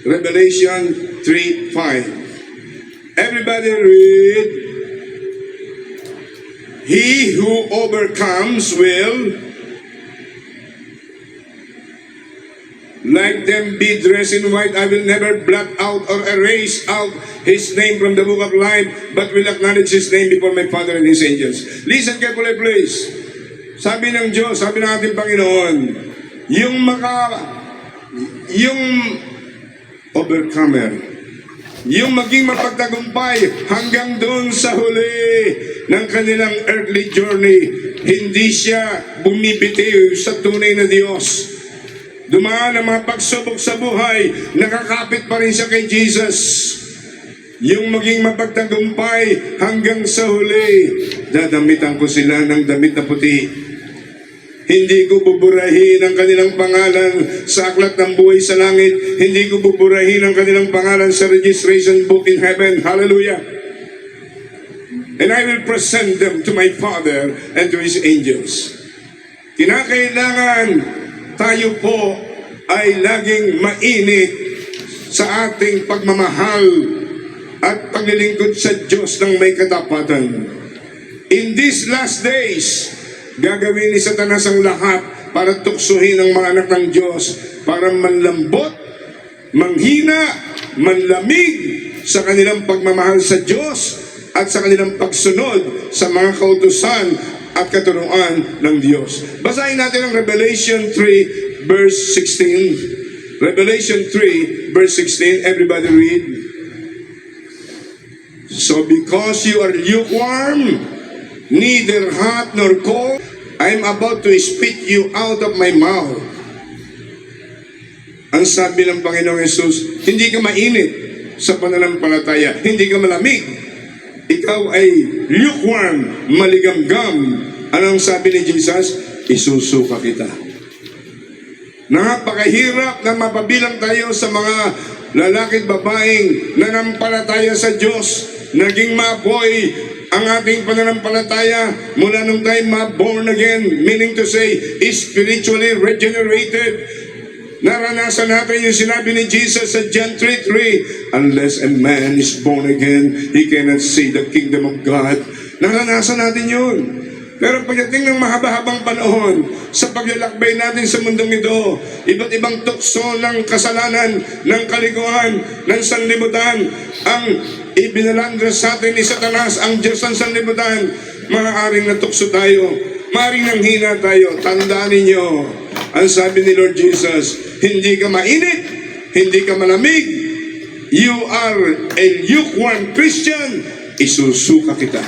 Revelation 3:5. Everybody read. He who overcomes will, like them, be dressed in white. I will never blot out or erase out his name from the book of life, but will acknowledge his name before my Father and his angels. Listen carefully, please. Sabi ng Diyos, sabi ng ating Panginoon, yung overcomer, yung maging mapagtagumpay hanggang doon sa huli ng kanilang earthly journey, hindi siya bumibitiw sa tunay na Diyos. Dumaan ang mga pagsubok sa buhay, nakakapit pa rin siya kay Jesus. Yung maging mapagtagumpay hanggang sa huli, dadamitan ko sila ng damit na puti. Hindi ko buburahin ang kanilang pangalan sa aklat ng buhay sa langit. Hindi ko buburahin ang kanilang pangalan sa registration book in heaven. Hallelujah. And I will present them to my Father and to His angels. Kinakailangan tayo po ay laging mainit sa ating pagmamahal at paglilingkod sa Diyos ng may katapatan. In these last days, gagawin ni Satanas ang lahat para tuksuhin ang mga anak ng Diyos, para manlambot, manghina, manlamig sa kanilang pagmamahal sa Diyos at sa kanilang pagsunod sa mga kautusan at katuruan ng Diyos. Basahin natin ang Revelation 3 verse 16. Revelation 3 verse 16. Everybody read. So because you are lukewarm, neither hot nor cold, I am about to spit you out of my mouth. Ang sabi ng Panginoong Yesus, hindi ka mainit sa pananampalataya, hindi ka malamig. Ikaw ay lukewarm, maligamgam. Anong sabi ni Jesus? Isusuka kita. Napakahirap na mapabilang tayo sa mga lalaki at babaeng nanampalataya sa Diyos, naging maapoy ang ating pananampalataya mula nung tayo ma-born again, meaning to say, spiritually regenerated. Naranasan natin yung sinabi ni Jesus sa John 3:3, unless a man is born again, he cannot see the kingdom of God. Naranasan natin yun. Pero pagdating ng mahaba-habang panahon, sa paglalakbay natin sa mundong ito, iba't ibang tukso ng kasalanan, ng kalikuhan, ng sanlibutan, ang ibinalandras sa atin ni Satanas, ang Diyos ng sanlibutan, maaaring natukso tayo, maaaring nanghina tayo. Tandaan ninyo, ang sabi ni Lord Jesus, hindi ka mainit, hindi ka malamig, you are a lukewarm Christian, isusuka kita.